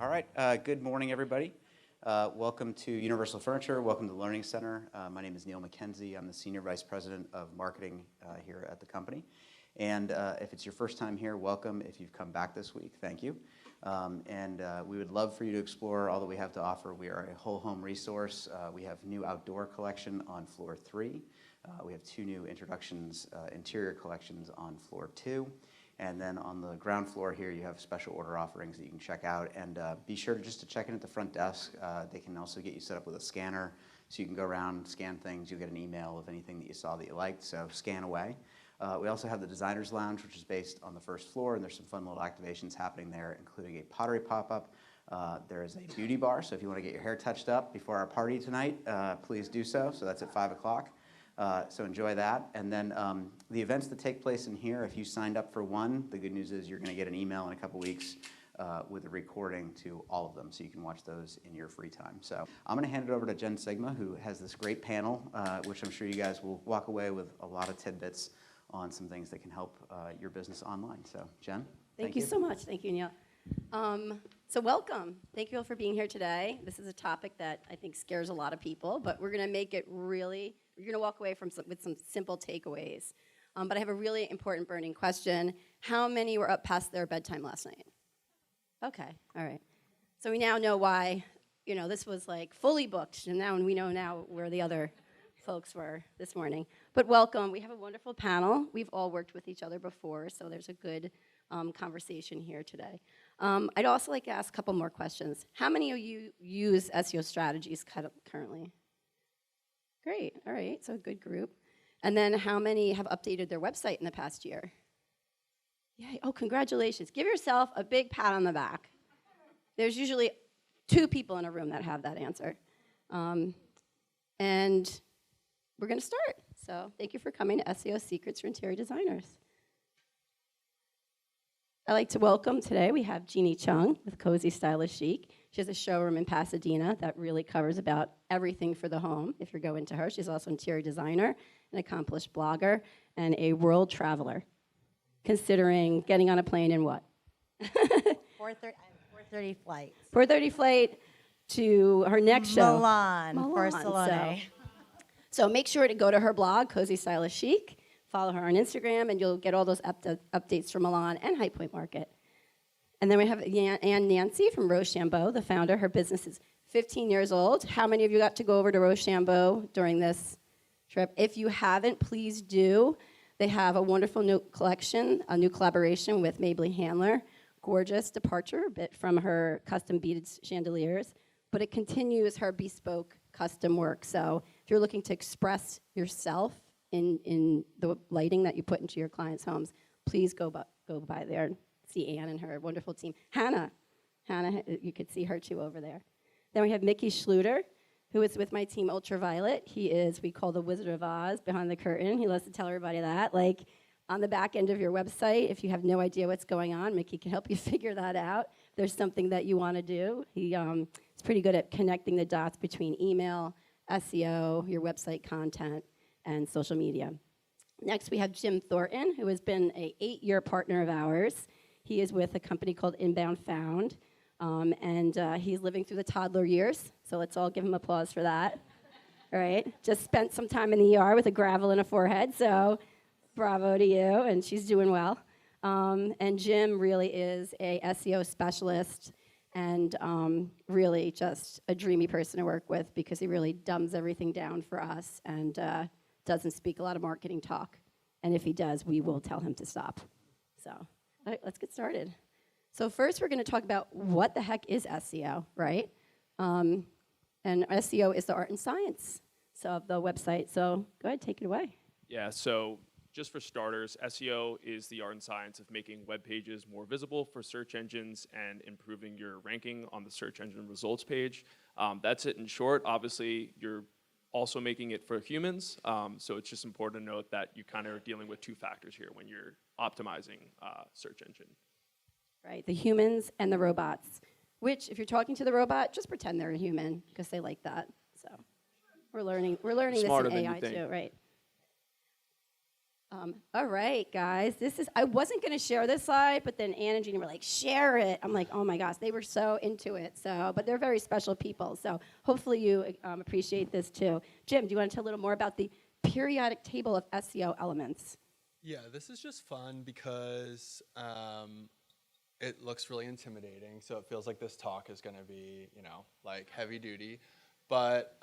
All right, good morning, everybody. Welcome to Universal Furniture. Welcome to the Learning Center. My name is Neil McKenzie. I'm the Senior Vice President of Marketing here at the company. And if it's your first time here, welcome. If you've come back this week, thank you. We would love for you to explore all that we have to offer. We are a whole home resource. We have new outdoor collection on floor 3. We have 2 new introductions, interior collections on floor 2. And then on the ground floor here, you have special order offerings that you can check out. And be sure to check in at the front desk. They can also get you set up with a scanner, so you can go around, scan things. You'll get an email of anything that you saw that you liked, so scan away. We also have the Designer's Lounge, which is based on the first floor, and there's some fun little activations happening there, including a pottery pop-up. There is a beauty bar, so if you want to get your hair touched up before our party tonight, please do so. So that's at 5 o'clock. So enjoy that. And then the events that take place in here, if you signed up for one, the good news is you're going to get an email in a couple weeks with a recording to all of them, so you can watch those in your free time. So I'm going to hand it over to Jen Sigma, who has this great panel, which I'm sure you guys will walk away with a lot of tidbits on some things that can help your business online. So Jen, thank you so much. Thank you, Neil. So welcome. Thank you all for being here today. This is a topic that I think scares a lot of people, but we're going to make it really, you're going to walk away with some simple takeaways. But I have a really important burning question. How many were up past their bedtime last night? Okay, all right. So we now know why, this was like fully booked, and now we know now where the other folks were this morning. But welcome. We have a wonderful panel. We've all worked with each other before, so there's a good conversation here today. I'd also like to ask a couple more questions. How many of you use SEO strategies currently? Great, all right, so a good group. And then how many have updated their website in the past year? Yay, oh, congratulations. Give yourself a big pat on the back. There's usually 2 people in a room that have that answer. And we're gonna start. So thank you for coming to SEO Secrets for Interior Designers. I'd like to welcome today, we have Jeanne Chung with Cozy Stylish Chic. She has a showroom in Pasadena that really covers about everything for the home, if you go into her. She's also an interior designer, an accomplished blogger, and a world traveler, considering getting on a plane in what? 4:30 flight. 4:30 flight to her next show. Milan. Barcelona. So make sure to go to her blog, Cozy Stylish Chic. Follow her on Instagram, and you'll get all those updates from Milan and High Point Market. And then we have Yancy from Beaux, the founder. Her business is 15 years old. How many of you got to go over to Beaux during this trip? If you haven't, please do. They have a wonderful new collection, a new collaboration with Mabley Handler. Gorgeous departure, a bit from her custom beaded chandeliers, but it continues her bespoke custom work. So if you're looking to express yourself in the lighting that you put into your clients' homes, please go by there and see Anne and her wonderful team. Hannah, you could see her too over there. Then we have Mickey Schluter, who is with my team Ultraviolet. He is, we call the Wizard of Oz behind the curtain. He loves to tell everybody that. Like on the back end of your website, if you have no idea what's going on, Mickey can help you figure that out. If there's something that you want to do. He is pretty good at connecting the dots between email, SEO, your website content, and social media. Next, we have Jim Thornton, who has been an 8-year partner of ours. He is with a company called Inbound Found, and he's living through the toddler years, so let's all give him applause for that. All right, just spent some time in the ER with a gravel in a forehead, so bravo to you, and she's doing well. And Jim really is a SEO specialist and really just a dreamy person to work with because he really dumbs everything down for us and doesn't speak a lot of marketing talk. And if he does, we will tell him to stop. So, all right, let's get started. So first, we're going to talk about what the heck is SEO, right? And SEO is the art and science of the website. So go ahead, take it away. Yeah, so just for starters, SEO is the art and science of making web pages more visible for search engines and improving your ranking on the search engine results page. That's it in short. Obviously, you're also making it for humans, so it's just important to note that you kind of are dealing with 2 factors here when you're optimizing search engine. Right, the humans and the robots, which if you're talking to the robot, just pretend they're a human because they like that. So we're learning this in AI too, right? All right, guys. I wasn't going to share this slide, but then Ann and Jeanne were like, share it. I'm like, oh my gosh, they were so into it. But they're very special people. So hopefully you appreciate this too. Jim, do you want to tell a little more about the periodic table of SEO elements? Yeah, this is just fun because it looks really intimidating. So it feels like this talk is going to be, like heavy duty. But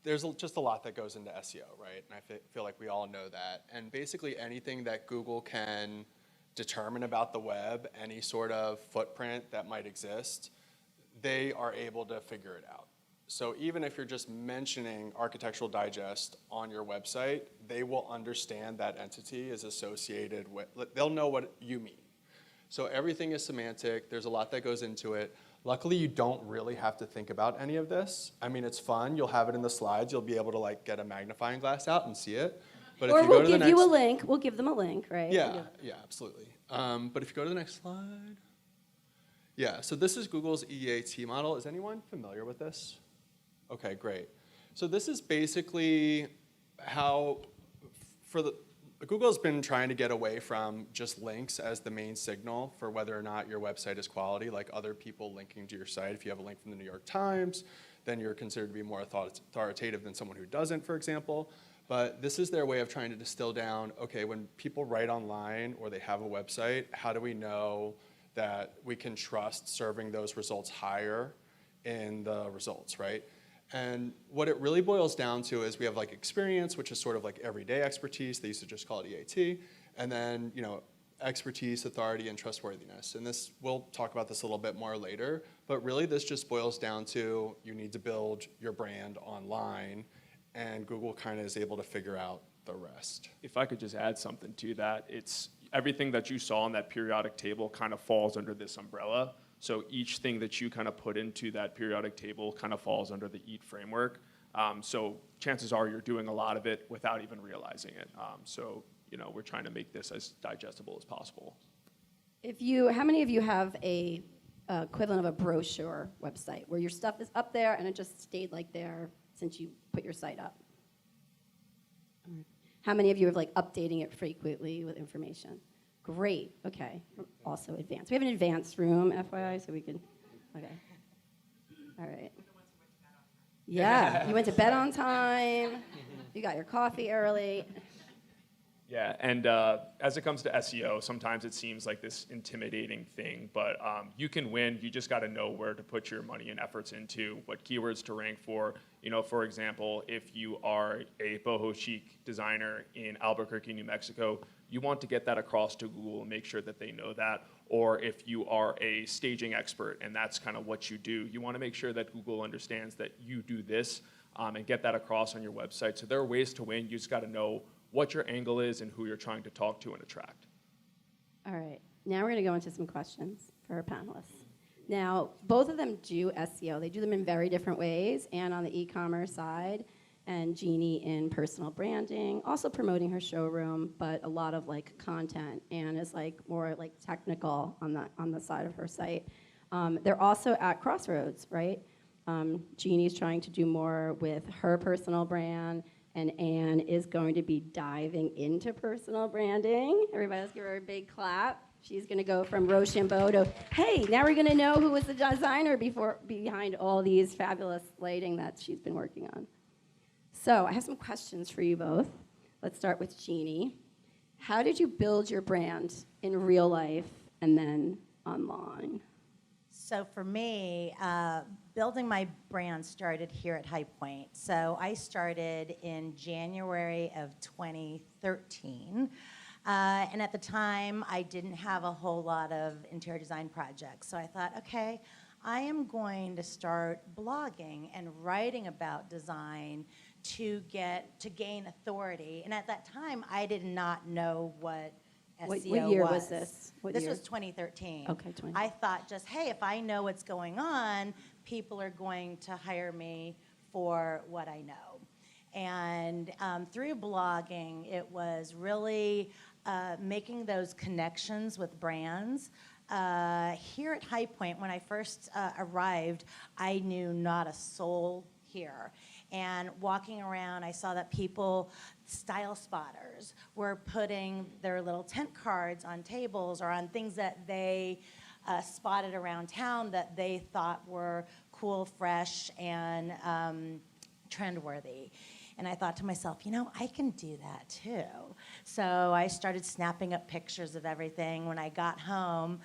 there's just a lot that goes into SEO, right? And I feel like we all know that. And basically anything that Google can determine about the web, any sort of footprint that might exist, they are able to figure it out. So even if you're just mentioning Architectural Digest on your website, they will understand that entity is associated with, they'll know what you mean. So everything is semantic. There's a lot that goes into it. Luckily, you don't really have to think about any of this. I mean, it's fun. You'll have it in the slides. You'll be able to get a magnifying glass out and see it. But Or if you we'll go to the give next, you a link. We'll give them a link, right? yeah, absolutely. But if you go to the next slide, yeah. So this is Google's EAT model. Is anyone familiar with this? Okay, great. So this is basically how Google's been trying to get away from just links as the main signal for whether or not your website is quality, like other people linking to your site. If you have a link from the New York Times, then you're considered to be more authoritative than someone who doesn't, for example. But this is their way of trying to distill down, okay, when people write online or they have a website, how do we know that we can trust serving those results higher in the results, right? And what it really boils down to is we have experience, which is sort of everyday expertise. They used to just call it EAT. And then, expertise, authority, and trustworthiness. And we'll talk about this a little bit more later. But really, this just boils down to you need to build your brand online. And Google kind of is able to figure out the rest. If I could just add something to that, it's everything that you saw on that periodic table kind of falls under this umbrella. So each thing that you kind of put into that periodic table kind of falls under the EAT framework. So chances are you're doing a lot of it without even realizing it. We're trying to make this as digestible as possible. How many of you have a equivalent of a brochure website where your stuff is up there and it just stayed there since you put your site up? How many of you are updating it frequently with information? Great, okay. Also advanced. We have an advanced room, FYI, so we can, okay. All right. Yeah, you went to bed on time. You got your coffee early. Yeah, and as it comes to SEO, sometimes it seems like this intimidating thing, but you can win. You just got to know where to put your money and efforts into, what keywords to rank for. For example, if you are a boho chic designer in Albuquerque, New Mexico, you want to get that across to Google and make sure that they know that. Or if you are a staging expert and that's kind of what you do, you want to make sure that Google understands that you do this and get that across on your website. So there are ways to win. You just got to know what your angle is and who you're trying to talk to and attract. All right, now we're going to go into some questions for our panelists. Now, both of them do SEO. They do them in very different ways, and on the e-commerce side, and Jeanne in personal branding, also promoting her showroom, but a lot of content, and is more technical on the side of her site. They're also at crossroads, right? Jeannie's trying to do more with her personal brand, and Anne is going to be diving into personal branding. Everybody, let's give her a big clap. She's going to go from Rochambeau to, hey, now we're going to know who was the designer behind all these fabulous lighting that she's been working on. So I have some questions for you both. Let's start with Jeanne. How did you build your brand in real life and then online? So for me, building my brand started here at High Point. So I started in January of 2013. And at the time, I didn't have a whole lot of interior design projects. So I thought, okay, I am going to start blogging and writing about design to gain authority. And at that time, I did not know what SEO What year was this? This was 2013. Okay, 20. I thought just, hey, if I know what's going on, people are going to hire me for what I know. And through blogging, it was really making those connections with brands. Here at High Point, when I first arrived, I knew not a soul here. And walking around, I saw that people, style spotters, were putting their little tent cards on tables or on things that they spotted around town that they thought were cool, fresh, and trendworthy. And I thought to myself, you know, I can do that too. So I started snapping up pictures of everything. When I got home,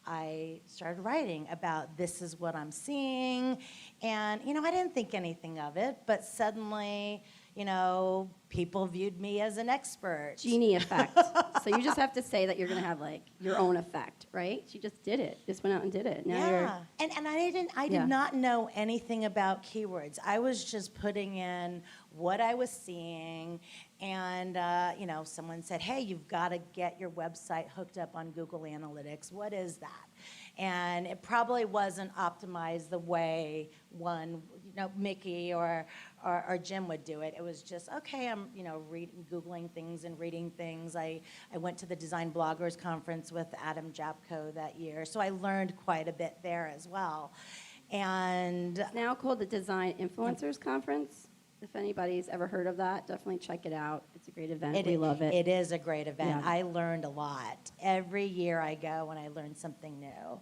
I started writing about this is what I'm seeing. And, you know, I didn't think anything of it, but suddenly, you know, people viewed me as an expert. Genie effect. So you just have to say that you're going to have like your own effect, right? She just did it. Just went out and did it. Now Yeah, and I did not know anything about keywords. I was just putting in what I was seeing, and you know, someone said, "Hey, you've got to get your website hooked up on Google Analytics. What is that?" And it probably wasn't optimized the way one, you know, Mickey or Jim would do it. It was just, okay, I'm, you know, Googling things and reading things. I went to the Design Bloggers Conference with Adam Japko that year, so I learned quite a bit there as well. And it's now called the Design Influencers Conference. If anybody's ever heard of that, definitely check it out. It's a great event. We love it. It is a great event. Yeah. I learned a lot. Every year I go and I learn something new.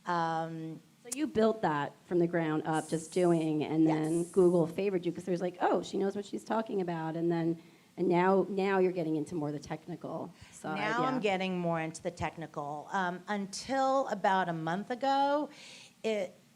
So you built that from the ground up, just doing, and then Yes. Google favored you because there's like, oh, she knows what she's talking about, and now you're getting into more the technical side. Now yeah. I'm getting more into the technical. Until about a month ago,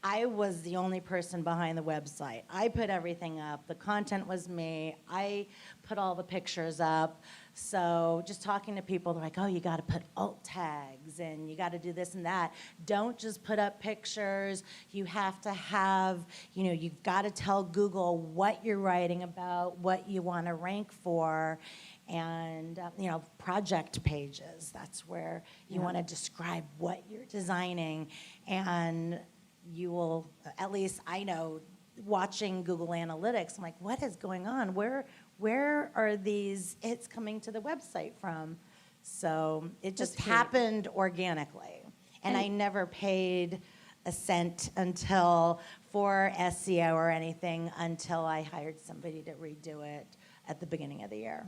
I was the only person behind the website. I put everything up. The content was me. I put all the pictures up. So just talking to people, they're like, oh, you got to put alt tags and you got to do this and that. Don't just put up pictures. You have to have, you know, you've got to tell Google what you're writing about, what you want to rank for. And, you know, project pages. That's where you want to describe what you're designing. And you will, at least I know, watching Google Analytics, I'm like, what is going on? Where are these hits coming to the website from? So it just happened organically. And I never paid a cent for SEO or anything until I hired somebody to redo it at the beginning of the year.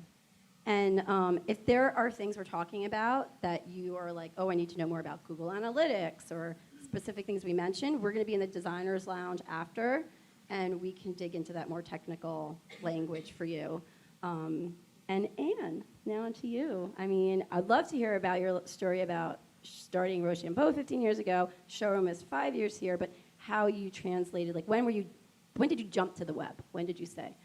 And if there are things we're talking about that you are like, oh, I need to know more about Google Analytics or specific things we mentioned, we're going to be in the Designers Lounge after, and we can dig into that more technical language for you. And Anne, now on to you. I mean, I'd love to hear about your story about starting Rochambeau 15 years ago. Showroom is 5 years here, but how you translated, like when did you jump to the web? When did you say?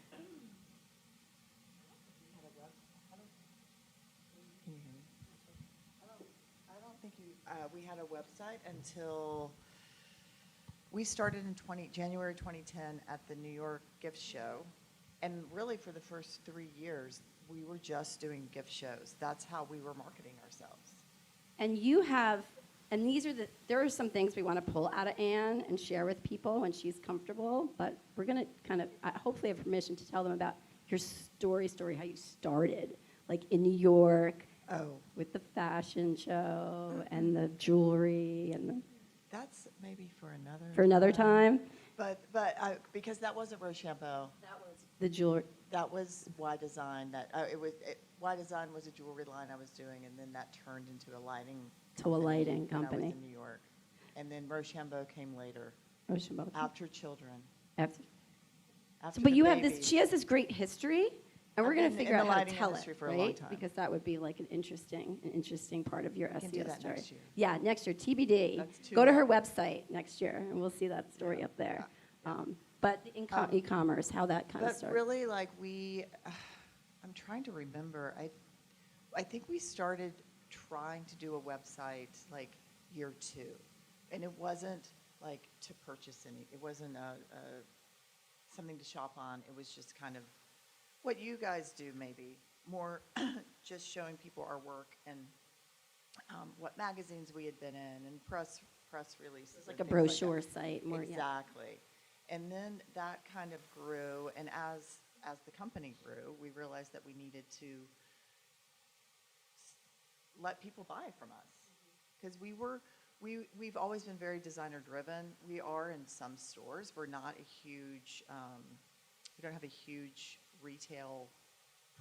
We had a website until we started in January 2010 at the New York gift show. And really for the first 3 years, we were just doing gift shows. That's how we were marketing ourselves. And there are some things we want to pull out of Anne and share with people when she's comfortable, but we're going to kind of hopefully have permission to tell them about your story, how you started, like in New York. Oh. With the fashion show and the jewelry and That's maybe for another time. But because that wasn't Rochambeau. That was the jewelry. That was Y Design. Y Design was a jewelry line I was doing, and then that turned into a lighting company when I was in New York. And then Rochambeau came later. Rochambeau. After children. After After but the you baby. have this. She has this great history. And we're going to figure out how to tell it, for a long right? time. Because that would be like an interesting part of your We can SEO do that story. next year. Yeah, next year, TBD. That's too Go to her long. website next year, and we'll see that story up there. But e-commerce, how that kind of But started. really, like I'm trying to remember. I think we started trying to do a website like year 2, and it wasn't like to purchase any. It wasn't something to shop on. It was just kind of what you guys do, maybe more just showing people our work and what magazines we had been in and press releases. It's like and a things like brochure that. site. More, yeah. Exactly. And then that kind of grew, and as the company grew, we realized that we needed to let people buy from us. Because we've always been very designer driven. We are in some stores. We're not a huge we don't have a huge retail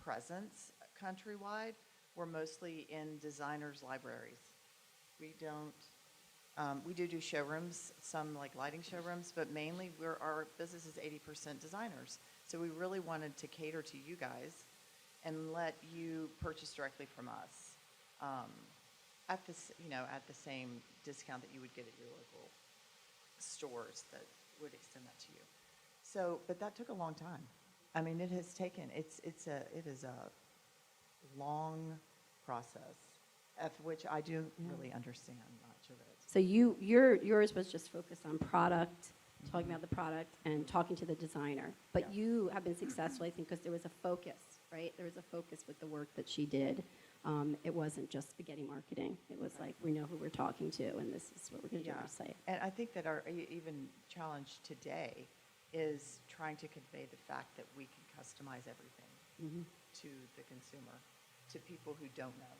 presence countrywide. We're mostly in designers' libraries. We don't, we do showrooms, some like lighting showrooms, but mainly our business is 80% designers. So we really wanted to cater to you guys and let you purchase directly from us at this, at the same discount that you would get at your local stores that would extend that to you. So, but that took a long time. I mean, it has taken, it is a long process, of which I do really understand much of it. So yours was just focused on product, talking about the product, and talking to the designer. But Yeah. you have been successful, I think, because there was a focus, right? There was a focus with the work that she did. It wasn't just spaghetti marketing. It was like, we know who we're talking to, and this is what we're going to do on our site. And I think that our even challenge today is trying to convey the fact that we can customize everything to the consumer, to people who don't know,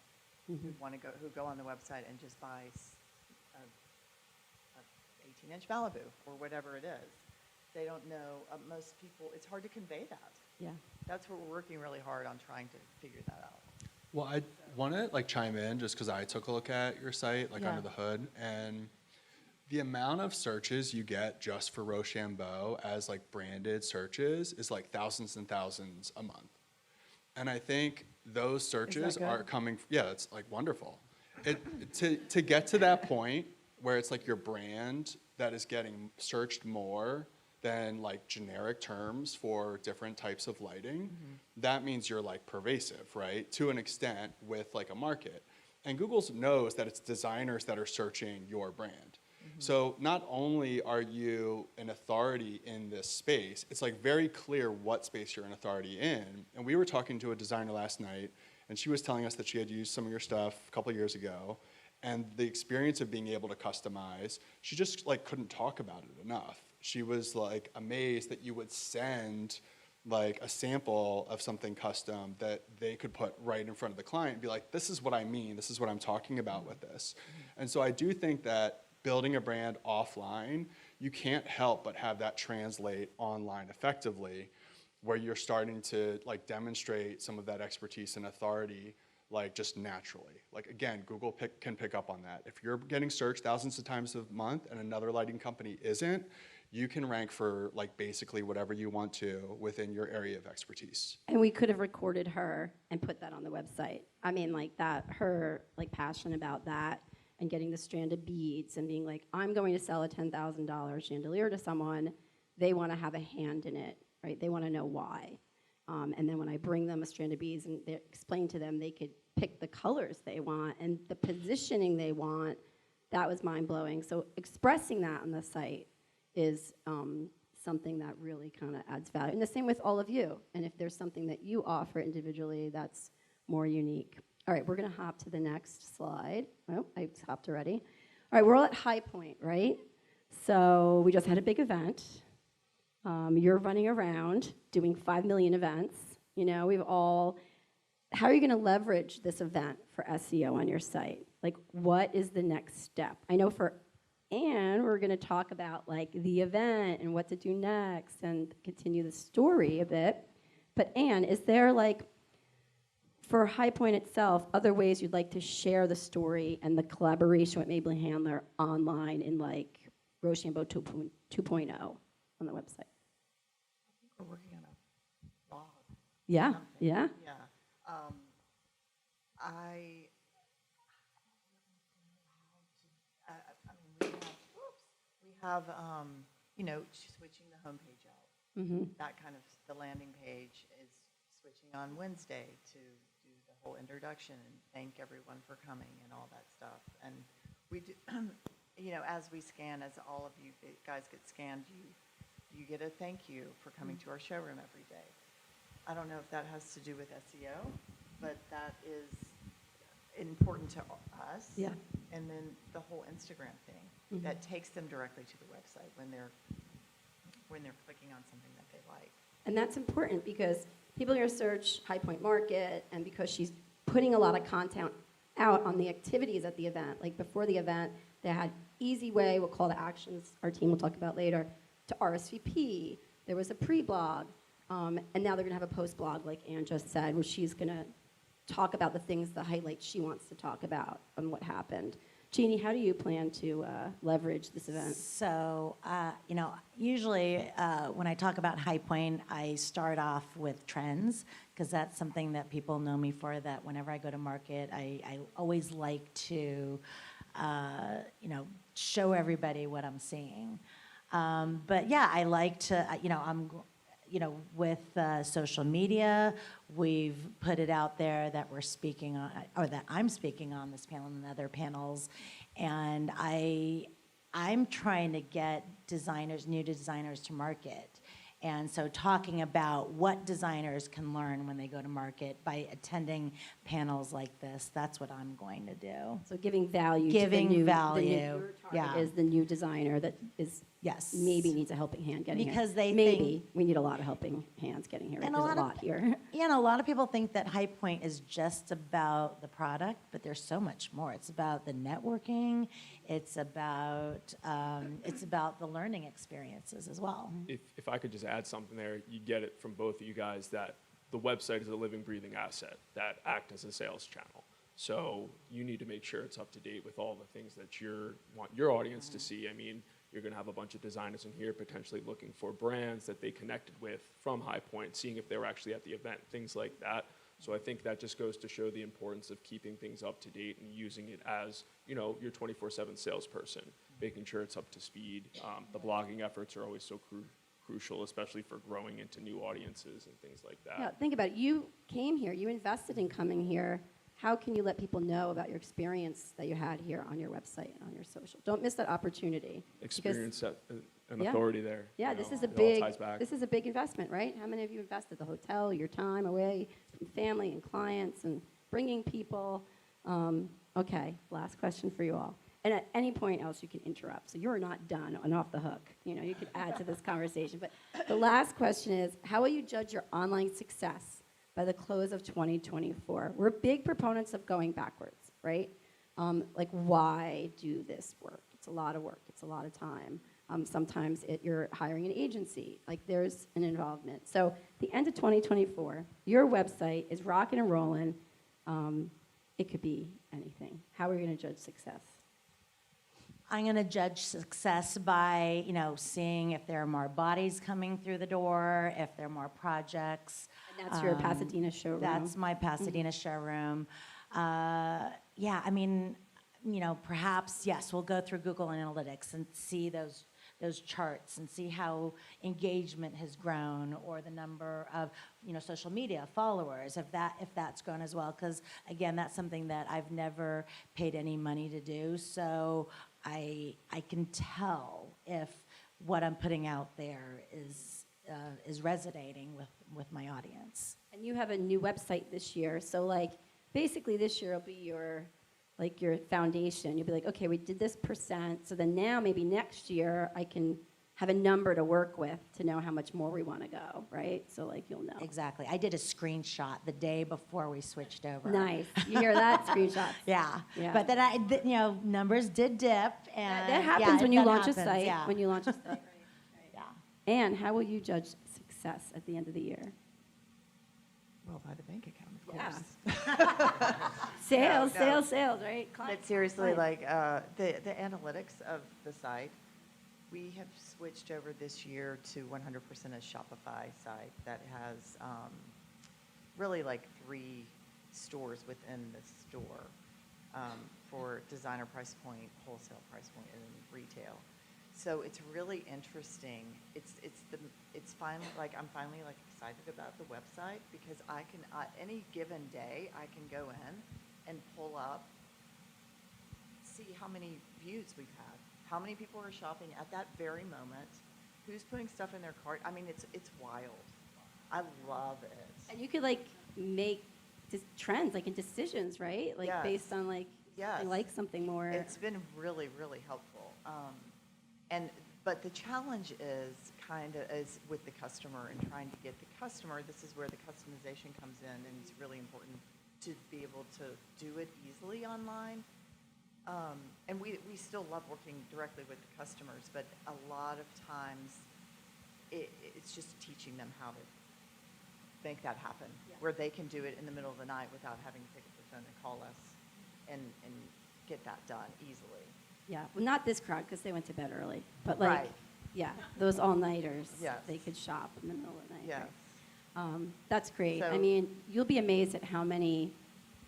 who want to who go on the website and just buy a 18-inch Malibu or whatever it is. They don't know. Most people, it's hard to convey that. Yeah. That's what we're working really hard on trying to figure that out. Well, I want to chime in just because I took a look at your site, under the hood, and the amount of searches you get just for Rochambeau as branded searches is thousands and thousands a month. And I think those searches are coming, it's wonderful. To get to that point where it's your brand that is getting searched more than generic terms for different types of lighting, that means you're pervasive, right? To an extent with a market. And Google knows that it's designers that are searching your brand. So not only are you an authority in this space, it's very clear what space you're an authority in. And we were talking to a designer last night, and she was telling us that she had used some of your stuff a couple of years ago, and the experience of being able to customize, she just couldn't talk about it enough. She was amazed that you would send a sample of something custom that they could put right in front of the client and be like, this is what I mean, this is what I'm talking about with this. And so I do think that building a brand offline, you can't help but have that translate online effectively, where you're starting to demonstrate some of that expertise and authority just naturally. Again, Google can pick up on that. If you're getting searched thousands of times a month and another lighting company isn't, you can rank for basically whatever you want to within your area of expertise. And we could have recorded her and put that on the website. I mean, her passion about that and getting the stranded beads and being I'm going to sell a $10,000 chandelier to someone, they want to have a hand in it, right? They want to know why. And then when I bring them a strand of beads and explain to them, they could pick the colors they want and the positioning they want. That was mind-blowing. So expressing that on the site is something that really kind of adds value. And the same with all of you. And if there's something that you offer individually that's more unique. All right, we're going to hop to the next slide. Oh, I hopped already. All right, we're all at High Point, right? So we just had a big event. You're running around doing 5 million events. We've all, how are you going to leverage this event for SEO on your site? What is the next step? I know for Anne, we're going to talk about the event and what to do next and continue the story a bit. But Anne, is there for High Point itself, other ways you'd like to share the story and the collaboration with Maybelline Handler online in Rochambeau 2.0 on the website? We're working on a blog. Yeah, Something. yeah. Yeah. We have, switching the homepage out. That kind of, the landing page is switching on Wednesday to do the whole introduction and thank everyone for coming and all that stuff. And we do, as we scan, as all of you guys get scanned, you get a thank you for coming to our showroom every day. I don't know if that has to do with SEO, but that is important to us. Yeah. And then the whole Instagram thing that takes them directly to the website when they're clicking on something that they like. And that's important because people are going to search High Point Market, and because she's putting a lot of content out on the activities at the event. Before the event, they had easy way, we'll call to actions, our team will talk about later, to RSVP. There was a pre-blog. And now they're going to have a post blog, like Ann just said, where she's going to talk about the things, the highlights she wants to talk about and what happened. Jeannie, how do you plan to leverage this event? So, usually when I talk about High Point, I start off with trends, because that's something that people know me for, that whenever I go to market, I always like to, show everybody what I'm seeing. But yeah, I like to, with social media, we've put it out there that we're speaking on, or that I'm speaking on this panel and other panels, and I'm trying to get new designers to market. And so talking about what designers can learn when they go to market by attending panels like this, that's what I'm going to do. So giving value Giving to the new, value, your target yeah. is the new designer that is Yes. maybe needs a helping hand getting Because here. they maybe we need a lot of helping hands getting here. And There's a a lot of- lot here. A lot of people think that High Point is just about the product, but there's so much more. It's about the networking. It's about the learning experiences as well. If I could just add something there, you get it from both of you guys that the website is a living, breathing asset that act as a sales channel. So you need to make sure it's up to date with all the things that you want your audience to see. I mean, you're going to have a bunch of designers in here potentially looking for brands that they connected with from High Point, seeing if they were actually at the event, things like that. So I think that just goes to show the importance of keeping things up to date and using it as, your 24/7 salesperson, making sure it's up to speed. The blogging efforts are always so crucial, especially for growing into new audiences and things like that. Yeah, think about it. You came here. You invested in coming here. How can you let people know about your experience that you had here on your website and on your social? Don't miss that opportunity. Experience and Yeah. authority there. Yeah, you this know, is a it all big ties back. this is a big investment, right? How many of you invested the hotel, your time away from family and clients, and bringing people? Okay, last question for you all. And at any point else, you can interrupt. So you're not done and off the hook. You could add to this conversation. But the last question is, how will you judge your online success by the close of 2024? We're big proponents of going backwards, right? Why do this work? It's a lot of work. It's a lot of time. Sometimes you're hiring an agency. There's an involvement. So the end of 2024, your website is rocking and rolling. It could be anything. How are you going to judge success? I'm going to judge success by, seeing if there are more bodies coming through the door, if there are more projects. And that's your Pasadena showroom. That's my Pasadena showroom. Perhaps, yes, we'll go through Google Analytics and see those charts and see how engagement has grown, or the number of social media followers, if that's grown as well. Because again, that's something that I've never paid any money to do. So I can tell if what I'm putting out there is resonating with my audience. And you have a new website this year. So basically this year will be your foundation. You'll be like, okay, we did this %. So then now maybe next year I can have a number to work with to know how much more we want to go, right? So you'll know. Exactly. I did a screenshot the day before we switched over. Nice. You hear that? Screenshots. Yeah. Yeah. But then numbers did dip, and That happens when you that launch a happens, site. yeah. When you launch a site. Yeah. And how will you judge success at the end of the year? Well, by the bank account, of Yeah. course. Sales, No. sales, right? But seriously, Clients. the analytics of the site, we have switched over this year to 100% a Shopify site that has really 3 stores within the store for designer price point, wholesale price point, and retail. So it's really interesting. It's finally I'm finally excited about the website, because I can any given day I can go in and pull up, see how many views we've had, how many people are shopping at that very moment, who's putting stuff in their cart. I mean, it's wild. I love it. And you could make trends and decisions, right? Yes. Based on Yes. I like something more. It's been really, really helpful. But the challenge is with the customer and trying to get the customer. This is where the customization comes in, and it's really important to be able to do it easily online. And we still love working directly with the customers, but a lot of times it's just teaching them make that happen, where they can do it in the middle of the night without having to pick up the phone and call us and get that done easily. Yeah, well, not this crowd because they went to bed early, but like, Right. yeah, those all-nighters, Yes. they could shop in the middle of the night. Yes. Right? That's great. I So- mean, you'll be amazed at how many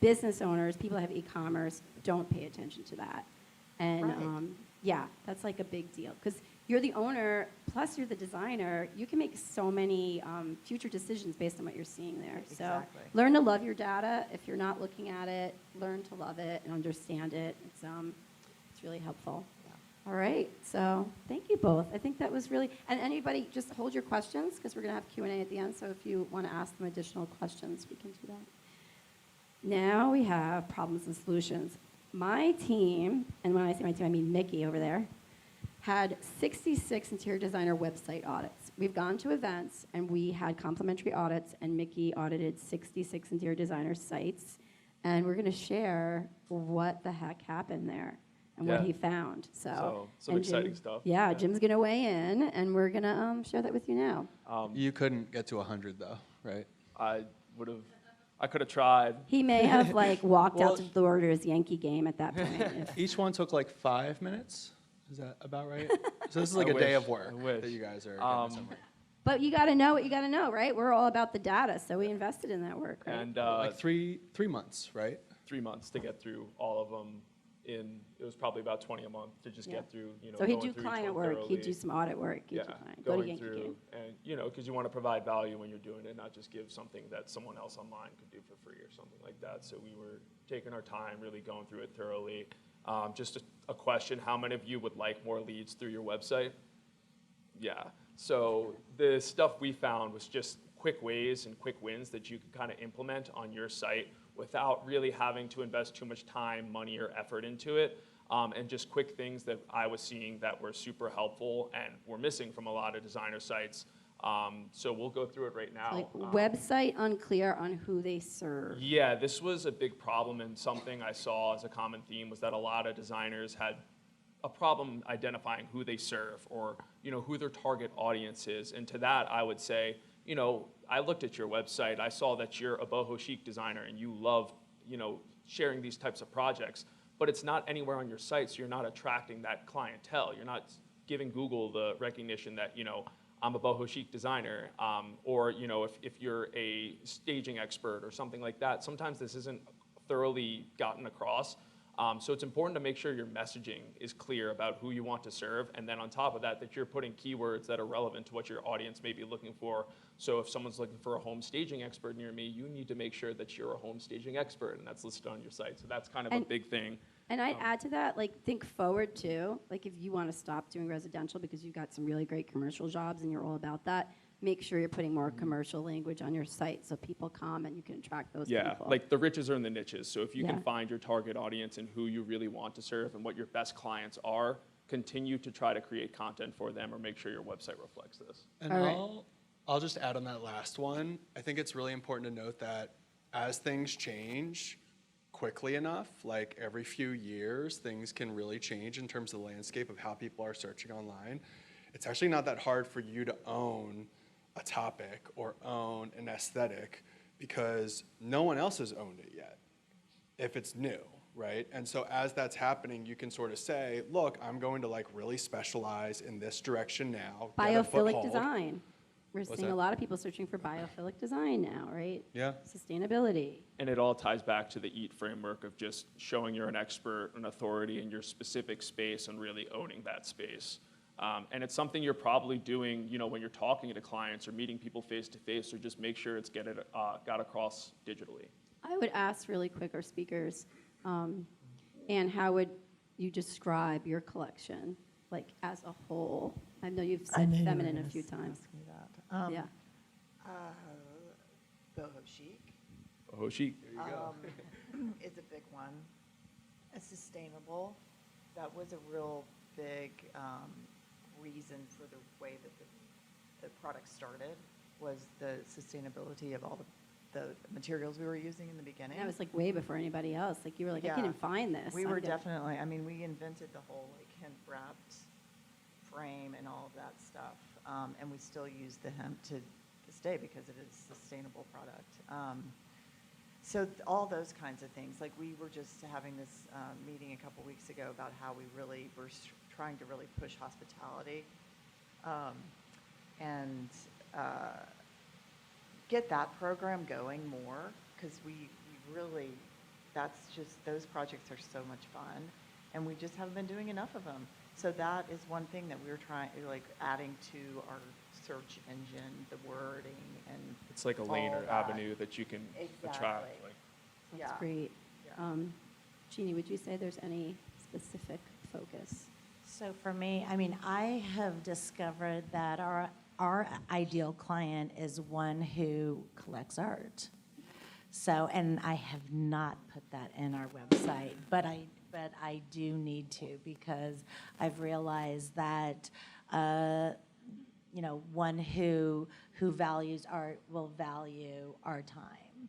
business owners, people that have e-commerce, don't pay attention to that. And Right. yeah, that's like a big deal because you're the owner, plus you're the designer. You can make so many future decisions based on what you're seeing there. Exactly. So learn to love your data. If you're not looking at it, learn to love it and understand it. It's really helpful. All right, so thank you both. I think that was really, and anybody, just hold your questions because we're going to have Q&A at the end, so if you want to ask them additional questions, we can do that. Now we have problems and solutions. My team, and when I say my team, I mean Mickey over there, had 66 interior designer website audits. We've gone to events, and we had complimentary audits, and Mickey audited 66 interior designer sites, and we're going to share what the heck happened there and what Yeah. he found. So Some and exciting stuff. Yeah, Jim's going to weigh in, and we're going to share that with you now. You couldn't get to 100 though, right? I could have tried. He may have like walked Well- out to the door to his Yankee game at that point. if- Each one took like 5 minutes. Is that about right? So this is like I a day wish, of work I wish. that you guys are getting somewhere. But you got to know what you got to know, right? We're all about the data, so we invested in that work, right? And Like three months, right? 3 months to get through all of them. It was probably about 20 a month to just Yeah. get through. So he'd going do through each client one work, he'd thoroughly. do some audit work, he'd Yeah, do client, go to going Yankee through, game. and because you want to provide value when you're doing it, not just give something that someone else online could do for free or something like that. So we were taking our time, really going through it thoroughly. Just a question: how many of you would like more leads through your website? Yeah. So the stuff we found was just quick ways and quick wins that you could kind of implement on your site without really having to invest too much time, money, or effort into it. And just quick things that I was seeing that were super helpful and were missing from a lot of designer sites. So we'll go through it right now. Like website unclear on who they serve. Yeah, this was a big problem, and something I saw as a common theme was that a lot of designers had a problem identifying who they serve or who their target audience is. And to that, I would say, I looked at your website, I saw that you're a boho chic designer and you love sharing these types of projects, but it's not anywhere on your site, so you're not attracting that clientele. You're not giving Google the recognition that I'm a boho chic designer, or if you're a staging expert or something like that. Sometimes this isn't thoroughly gotten across. So it's important to make sure your messaging is clear about who you want to serve, and then on top of that, that you're putting keywords that are relevant to what your audience may be looking for. So if someone's looking for a home staging expert near me, you need to make sure that you're a home staging expert, and that's listed on your site. So that's kind of a big thing. And I'd add to that, like, think forward too. Like, if you want to stop doing residential because you've got some really great commercial jobs and you're all about that, make sure you're putting more commercial language on your site so people come and you can attract those Yeah, people. like the riches are in the niches. So if you Yeah. can find your target audience and who you really want to serve and what your best clients are, continue to try to create content for them or make sure your website reflects this. And All right. I'll just add on that last one. I think it's really important to note that as things change quickly enough, like every few years, things can really change in terms of the landscape of how people are searching online. It's actually not that hard for you to own a topic or own an aesthetic because no one else has owned it yet if it's new, right? And so as that's happening, you can sort of say, look, I'm going to like really specialize in this direction now. get a Biophilic foothold. design. We're What's seeing that? a lot of people searching for biophilic design now, right? Yeah. Sustainability. And it all ties back to the EAT framework of just showing you're an expert, an authority in your specific space and really owning that space. And it's something you're probably doing, when you're talking to clients or meeting people face to face, or just make sure it's got across digitally. I would ask really quick our speakers, and how would you describe your collection, like as a whole? I know you've said feminine a few times. Ask me that. Yeah. Boho chic Oh, chic. is a big one. Sustainable, that was a real big reason for the way that the product started, was the sustainability of all the materials we were using in the beginning. That was like way before anybody else. Like you were like, I Yeah. couldn't find this. We I'm were gonna- definitely, we invented the whole like hemp wrapped frame and all of that stuff. And we still use the hemp to this day because it is a sustainable product. So all those kinds of things. Like we were just having this meeting a couple weeks ago about how we really were trying to really push hospitality and get that program going more, because we really, that's just, those projects are so much fun, and we just haven't been doing enough of them. So that is one thing that we're trying, like adding to our search engine, the wording, and It's like a all lane or that. avenue that you can attract. Exactly. Like, That's Yeah. great. Yeah. Jeannie, would you say there's any specific focus? So for me, I mean, I have discovered that our ideal client is one who collects art. So, and I have not put that in our website, but I do need to, because I've realized that, you know, one who values art will value our time,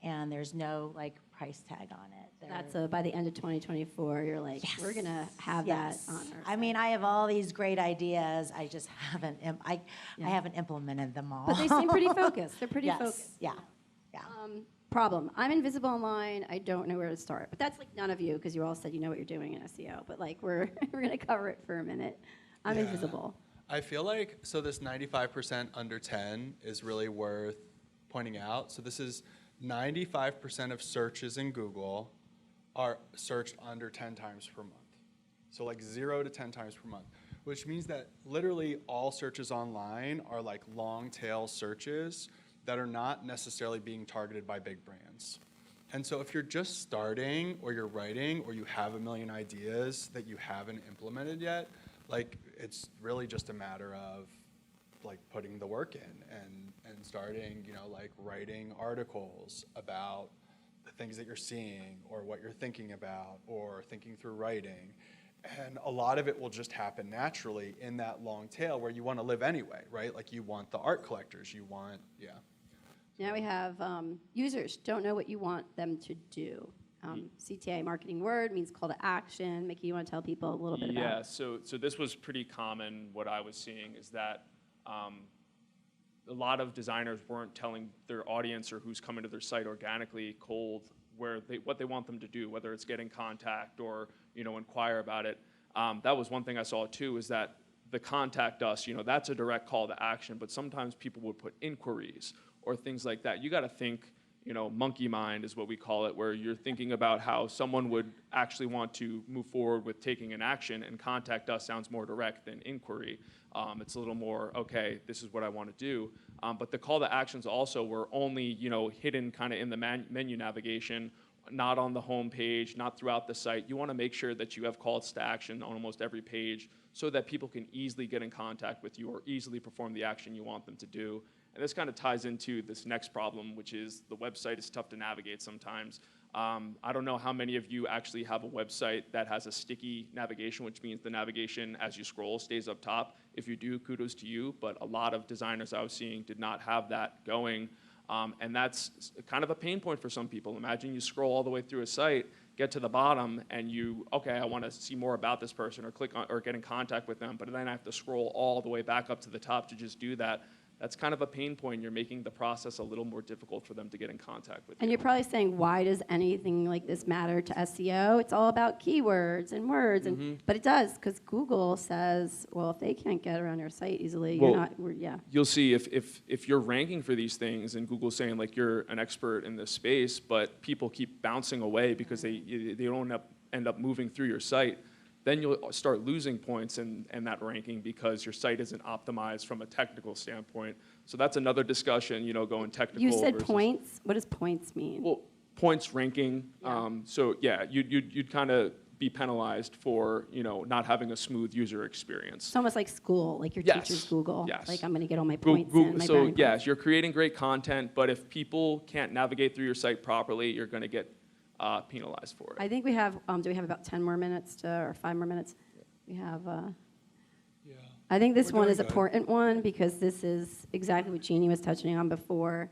and there's no like price tag on it. That's by the end of 2024, you're like, we're going to have Yes. that on our I mean, I have all these great ideas. I just haven't. I Yeah. haven't implemented them all. But they seem pretty focused. They're pretty yes. focused. Yeah. Yeah. Problem. I'm invisible online. I don't know where to start. But that's like none of you, because you all said you know what you're doing in SEO. But like we're going to cover it for a minute. I'm Yeah. invisible. I feel like, so this 95% under 10 is really worth pointing out. So this is 95% of searches in Google are searched under 10 times per month. So like 0 to 10 times per month, which means that literally all searches online are like long tail searches that are not necessarily being targeted by big brands. And so if you're just starting, or you're writing, or you have a million ideas that you haven't implemented yet, like it's really just a matter of like putting the work in and starting, you know, like writing articles about the things that you're seeing or what you're thinking about or thinking through writing. And a lot of it will just happen naturally in that long tail where you want to live anyway, right? Like you want the art collectors, you want, yeah. Now we have users don't know what you want them to do. CTA, marketing word, means call to action. Mickey, you want to tell people a little bit about? Yeah, so this was pretty common. What I was seeing is that a lot of designers weren't telling their audience or who's coming to their site organically cold what they want them to do, whether it's get in contact or, you know, inquire about it. That was one thing I saw too, is that the contact us, you know, that's a direct call to action, but sometimes people would put inquiries or things like that. You got to think, you know, monkey mind is what we call it, where you're thinking about how someone would actually want to move forward with taking an action, and contact us sounds more direct than inquiry. It's a little more, okay, this is what I want to do. But the call to actions also were only, you know, hidden kind of in the menu navigation, not on the home page, not throughout the site. You want to make sure that you have calls to action on almost every page so that people can easily get in contact with you or easily perform the action you want them to do. And this kind of ties into this next problem, which is the website is tough to navigate sometimes. I don't know how many of you actually have a website that has a sticky navigation, which means the navigation as you scroll stays up top. If you do, kudos to you, but a lot of designers I was seeing did not have that going. And that's kind of a pain point for some people. Imagine you scroll all the way through a site, get to the bottom, and you, okay, I want to see more about this person or click on or get in contact with them, but then I have to scroll all the way back up to the top to just do that. That's kind of a pain point. You're making the process a little more difficult for them to get in contact with you. And you're probably saying, why does anything like this matter to SEO? It's all about keywords and words, but it does, because Google says, well, if they can't get around your site easily, Well, you're not. Yeah. You'll see if you're ranking for these things and Google's saying like you're an expert in this space, but people keep bouncing away because they don't end up moving through your site, then you'll start losing points in that ranking because your site isn't optimized from a technical standpoint. So that's another discussion, you know, going technical. You said versus, points. What does points mean? Well, points ranking. Yeah. So yeah, you'd kind of be penalized for, you know, not having a smooth user experience. It's almost like school, like your Yes. teacher's Google. Yes. Like I'm going to get all my points in, my so brownie yes, points. you're creating great content, but if people can't navigate through your site properly, you're going to get penalized for it. I think we have, do we have about 10 more minutes or 5 more minutes? We have, Yeah. I think this We're one doing is an good. important one because this is exactly what Jeannie was touching on before.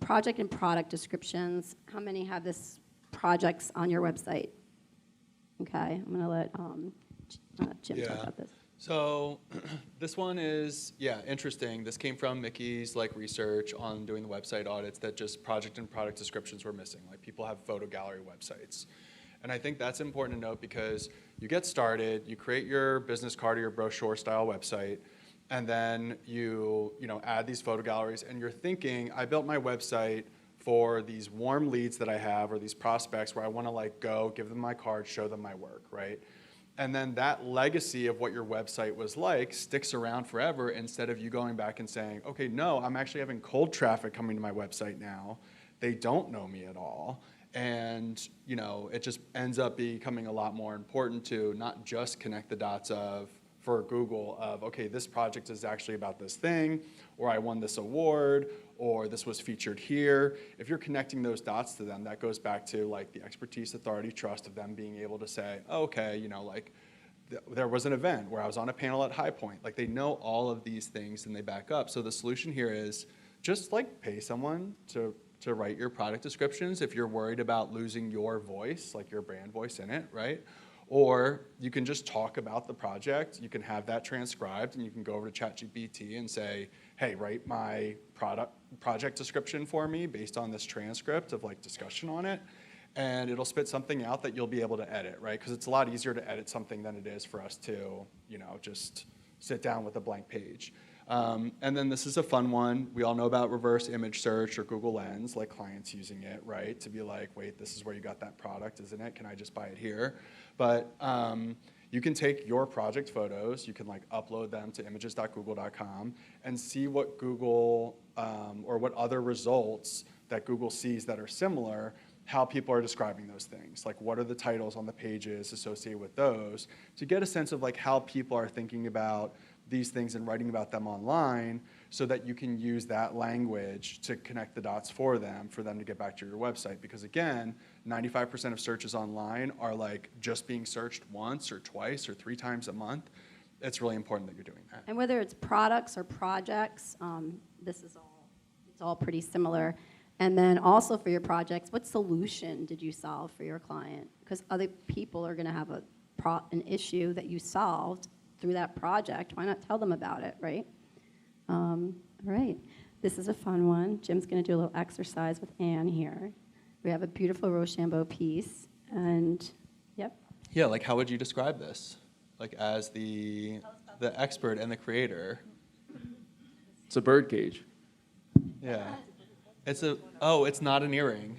Project and product descriptions. How many have this projects on your website? Okay, I'm going to let Jim talk Yeah. about this. So this one is, yeah, interesting. This came from Mickey's like research on doing the website audits that just project and product descriptions were missing. Like people have photo gallery websites. And I think that's important to note because you get started, you create your business card or your brochure style website, and then you add these photo galleries and you're thinking, I built my website for these warm leads that I have or these prospects where I want to like go, give them my card, show them my work, right? And then that legacy of what your website was like sticks around forever instead of you going back and saying, okay, no, I'm actually having cold traffic coming to my website now. They don't know me at all. And it just ends up becoming a lot more important to not just connect the dots for Google of, okay, this project is actually about this thing, or I won this award, or this was featured here. If you're connecting those dots to them, that goes back to like the expertise, authority, trust of them being able to say, oh, okay, there was an event where I was on a panel at High Point. Like they know all of these things and they back up. So the solution here is just like pay someone to write your product descriptions if you're worried about losing your voice, like your brand voice in it, right? Or you can just talk about the project. You can have that transcribed and you can go over to ChatGPT and say, hey, write my project description for me based on this transcript of like discussion on it. And it'll spit something out that you'll be able to edit, right? Because it's a lot easier to edit something than it is for us to, just sit down with a blank page. And then this is a fun one. We all know about reverse image search or Google Lens, like clients using it, right? To be like, wait, this is where you got that product, isn't it? Can I just buy it here? But you can take your project photos, you can like upload them to images.google.com and see what Google or what other results that Google sees that are similar, how people are describing those things. Like what are the titles on the pages associated with those to get a sense of like how people are thinking about these things and writing about them online so that you can use that language to connect the dots for them to get back to your website. Because again, 95% of searches online are like just being searched once or twice or 3 times a month. It's really important that you're doing that. And whether it's products or projects, it's all pretty similar. And then also for your projects, what solution did you solve for your client? Because other people are going to have an issue that you solved through that project. Why not tell them about it, right? All right. This is a fun one. Jim's going to do a little exercise with Anne here. We have a beautiful Rochambeau piece, and yep. Yeah, like how would you describe this? Like as the expert and the creator. It's a bird cage. Yeah. It's not an earring.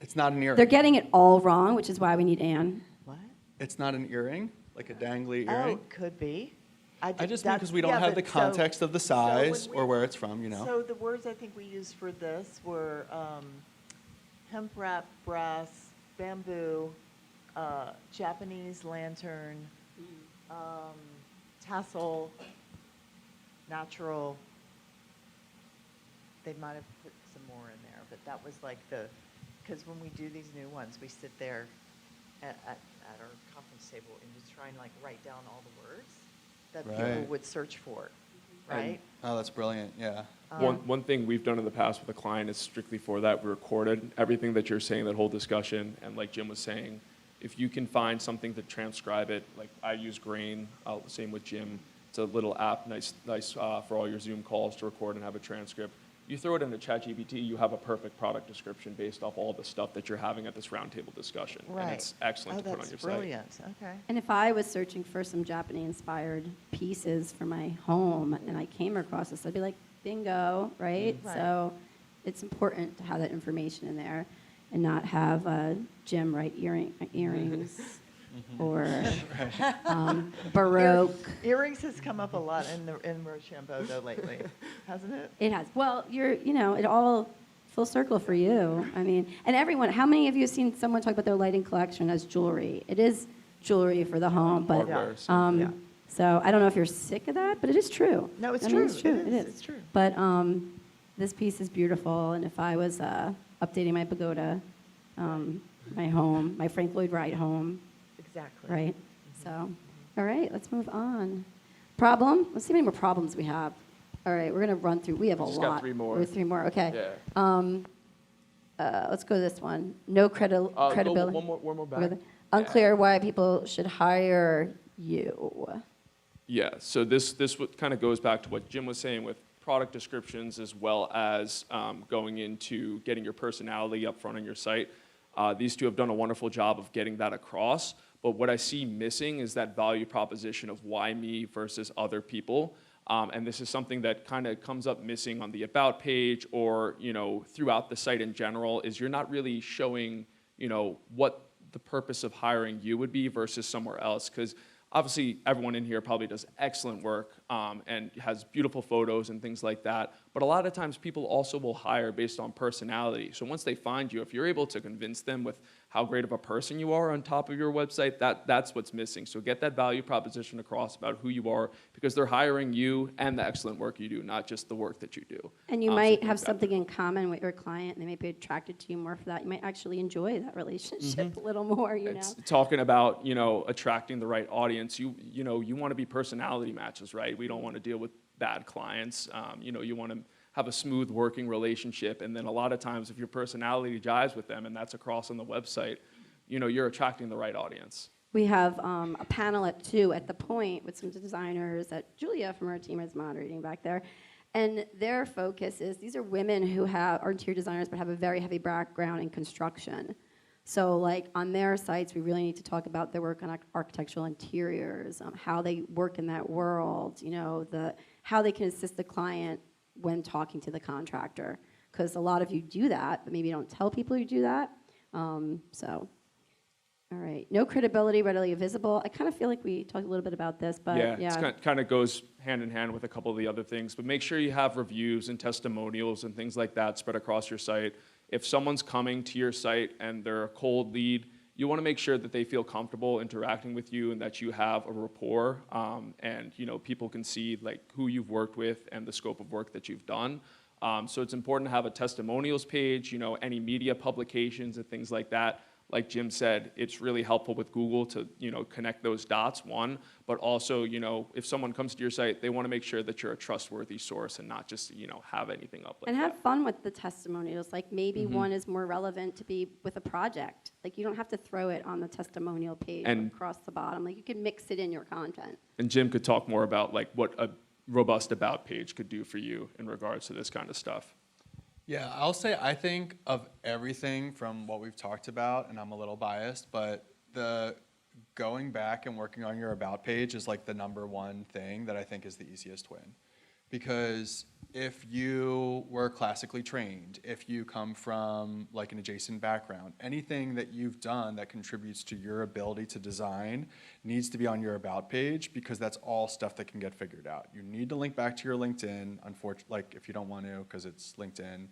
It's not an earring. They're getting it all wrong, which is why we need Anne. What? It's not an earring, like a dangly Oh, earring. could be. I just mean because we don't have the context of the size or where it's from, So the words I think we used for this were hemp wrap, brass, bamboo, Japanese lantern, tassel, natural. They might have put some more in there, but that was like because when we do these new ones, we sit there at our conference table and just try and like write down all the words that people would search for, right? Oh, that's brilliant, yeah. One thing we've done in the past with a client is strictly for that. We recorded everything that you're saying, that whole discussion, and like Jim was saying, if you can find something to transcribe it, like I use Grain, same with Jim. It's a little app, nice for all your Zoom calls to record and have a transcript. You throw it into ChatGPT, you have a perfect product description based off all the stuff that you're having at this roundtable discussion. Right. And it's excellent to put on your brilliant. site. Okay. And if I was searching for some Japanese-inspired pieces for my home and I came across this, I'd be like, bingo, right? Right. So it's important to have that information in there and not have Jim write earrings or Baroque. Earrings has come up a lot in Rochambeau though lately, hasn't it? It has. Well, it all full circle for you. I mean, and everyone, how many of you have seen someone talk about their lighting collection as jewelry? It is jewelry for the home, but Hardware, Yeah. so I don't know if you're sick of that, but it is true. No, it's I mean, true. It's true. It is. It's true. But this piece is beautiful, and if I was updating my pagoda, my home, my Frank Lloyd Wright home, Exactly. right? So, all right, let's move on. Problem? Let's see how many more problems we have. All right, we're gonna run through. We have a Just lot. got 3 more. We have 3 more. Okay. Yeah. Let's go to this one. No credibility. One more back. Unclear why people should hire you? Yeah, so this kind of goes back to what Jim was saying with product descriptions, as well as going into getting your personality up front on your site. These two have done a wonderful job of getting that across, but what I see missing is that value proposition of why me versus other people. And this is something that kind of comes up missing on the About page, or throughout the site in general, is you're not really showing what the purpose of hiring you would be versus somewhere else. Because obviously, everyone in here probably does excellent work and has beautiful photos and things like that. But a lot of times, people also will hire based on personality. So once they find you, if you're able to convince them with how great of a person you are on top of your website, that's what's missing. So get that value proposition across about who you are, because they're hiring you and the excellent work you do, not just the work that you do. And you might have something in common with your client, and they might be attracted to you more for that. You might actually enjoy that relationship a little more, It's talking about, attracting the right audience. You want to be personality matches, right? We don't want to deal with bad clients. You want to have a smooth working relationship. And then a lot of times, if your personality jives with them and that's across on the website, you're attracting the right audience. We have a panel at 2 at the Point with some designers that Julia from our team is moderating back there. And their focus is, these are women who are interior designers but have a very heavy background in construction. So like on their sites, we really need to talk about their work on architectural interiors, how they work in that world, how they can assist the client when talking to the contractor. Because a lot of you do that, but maybe you don't tell people you do that. All right, no credibility, readily visible. I kind of feel like we talked a little bit about this, but yeah. It kind of goes hand in hand with a couple of the other things. But make sure you have reviews and testimonials and things like that spread across your site. If someone's coming to your site and they're a cold lead, you want to make sure that they feel comfortable interacting with you and that you have a rapport, and people can see like who you've worked with and the scope of work that you've done. So it's important to have a testimonials page, any media publications and things like that. Like Jim said, it's really helpful with Google to connect those dots, one, but also if someone comes to your site, they want to make sure that you're a trustworthy source and not just have anything up like and that. have fun with the testimonials. Like maybe one is more relevant to be with a project. Like you don't have to throw it on the testimonial page or across the bottom. Like you can mix it in your content. And Jim could talk more about like what a robust About page could do for you in regards to this kind of stuff. Yeah, I'll say I think of everything from what we've talked about, and I'm a little biased, but the going back and working on your About page is like the #1 thing that I think is the easiest win. Because if you were classically trained, if you come from like an adjacent background, anything that you've done that contributes to your ability to design needs to be on your About page, because that's all stuff that can get figured out. You need to link back to your LinkedIn, unfortunately, like if you don't want to, because it's LinkedIn.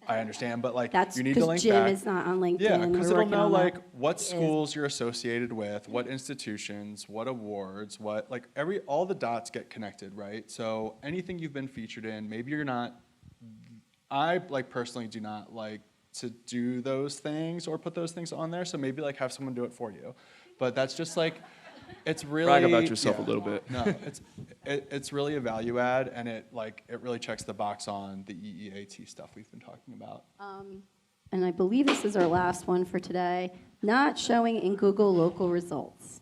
I understand, but like That's you need to link Jim back. is not on LinkedIn. Yeah, because it'll know like what It is. schools you're associated with, what institutions, what awards, what like all the dots get connected, right? So anything you've been featured in, maybe you're not. I like personally do not like to do those things or put those things on there. So maybe like have someone do it for you, but that's just like. It's really Brag about yourself a little bit. No, it's really a value add, and it really checks the box on the EEAT stuff we've been talking about. And I believe this is our last one for today. Not showing in Google local results.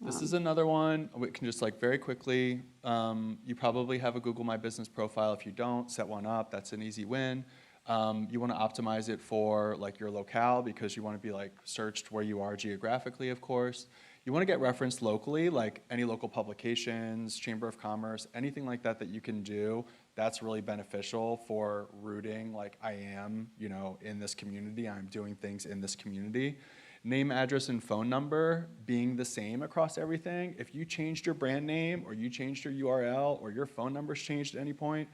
This is another one. We can just like very quickly. You probably have a Google My Business profile. If you don't, set one up. That's an easy win. You want to optimize it for like your locale, because you want to be like searched where you are geographically, of course. You want to get referenced locally, like any local publications, Chamber of Commerce, anything like that that you can do. That's really beneficial for rooting, like I am, in this community. I'm doing things in this community. Name, address, and phone number being the same across everything. If you changed your brand name or you changed your URL or your phone number's changed at any point,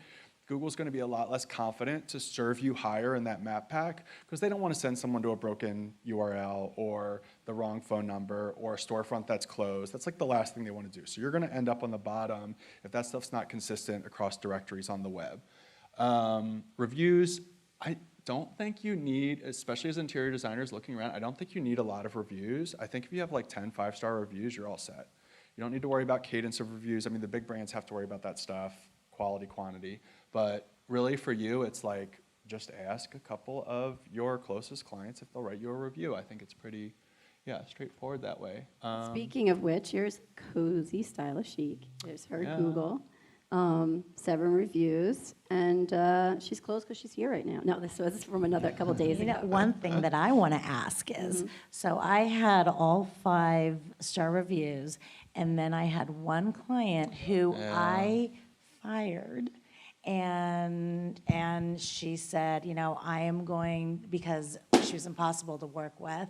Google's going to be a lot less confident to serve you higher in that map pack, because they don't want to send someone to a broken URL or the wrong phone number or a storefront that's closed. That's like the last thing they want to do. So you're going to end up on the bottom if that stuff's not consistent across directories on the web. Reviews, I don't think you need, especially as interior designers looking around, I don't think you need a lot of reviews. I think if you have like 10 5-star reviews, you're all set. You don't need to worry about cadence of reviews. I mean, the big brands have to worry about that stuff, quality, quantity. But really for you, it's like just ask a couple of your closest clients if they'll write you a review. I think it's pretty yeah, straightforward that way. Speaking of which, here's Cozy Stylish Chic. There's her Yeah. Google. 7 reviews, and she's closed because she's here right now. No, this was from another couple days You know, ago. one thing that I want to ask is, so I had all 5-star reviews, and then I had one client who Yeah. I fired, and she said, you know, I am going, because she was impossible to work with,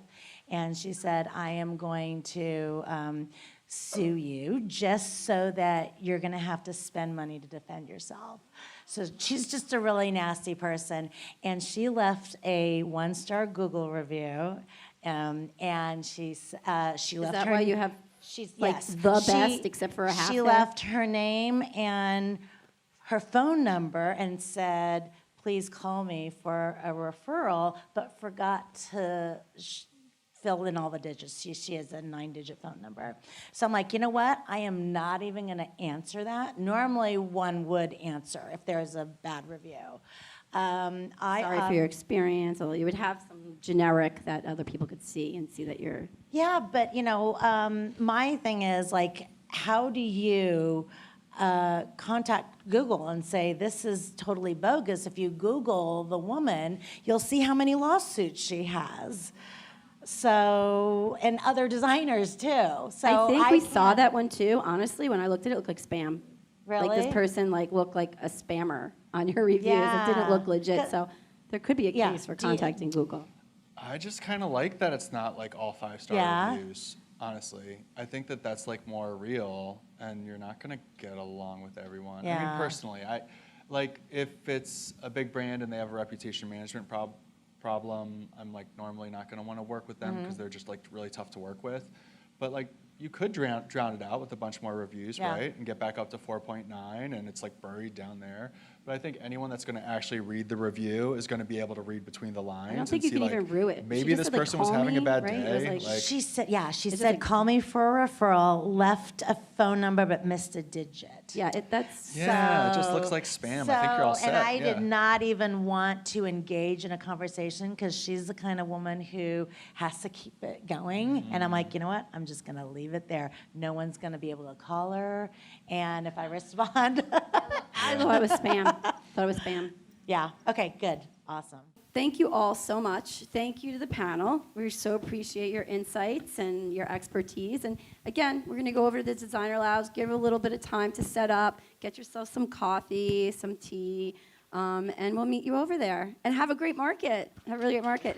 and she said, I am going to sue you just so that you're going to have to spend money to defend yourself. So she's just a really nasty person, and she left a 1-star Google review, and she left Is that her. why you have She's like yes, the best except for a half She there? left her name and her phone number and said, "Please call me for a referral," but forgot to fill in all the digits. She has a 9-digit phone number. So I'm like, you know what? I am not even going to answer that. Normally, one would answer if there's a bad review. Sorry for your experience. Although you would have some generic that other people could see and see that you're. Yeah, but you know, my thing is like, how do you contact Google and say this is totally bogus? If you Google the woman, you'll see how many lawsuits she has. So, and other designers too. So I think we saw can't- that one too. Honestly, when I looked at it, it looked like spam. Like Really? this person like looked like a spammer on your reviews. It didn't Yeah. look legit. Good. So there could be a Yeah. case for Do you- contacting Google. I just kind of like that it's not like all 5-star Yeah. reviews, honestly. I think that that's like more real, and you're not going to get along with everyone. I Yeah. mean, personally, like if it's a big brand and they have a reputation management problem, I'm like normally not going to want to work with them because they're just like really tough to work with. But like you could drown it out with a bunch more reviews, Yeah. right? And get back up to 4.9, and it's like buried down there. But I think anyone that's going to actually read the review is going to be able to read between the lines. I don't and think you see, can like, even rue it. She Maybe just this said, like, person was call having a me, bad right? It was day. like- She said, yeah, she It's said, like- call me for a referral, left a phone number but missed a digit. Yeah, that's. Yeah, it just looks like spam. I think you're all set. And I yeah. did not even want to engage in a conversation because she's the kind of woman who has to keep it going. And I'm like, you know what? I'm just going to leave it there. No one's going to be able to call her. And if I respond, I thought it was spam. Thought it was spam. yeah. Okay, good. Awesome. Thank you all so much. Thank you to the panel. We so appreciate your insights and your expertise. And again, we're going to go over to the designer labs, give a little bit of time to set up, get yourself some coffee, some tea, and we'll meet you over there. And have a great market. Have a really great market.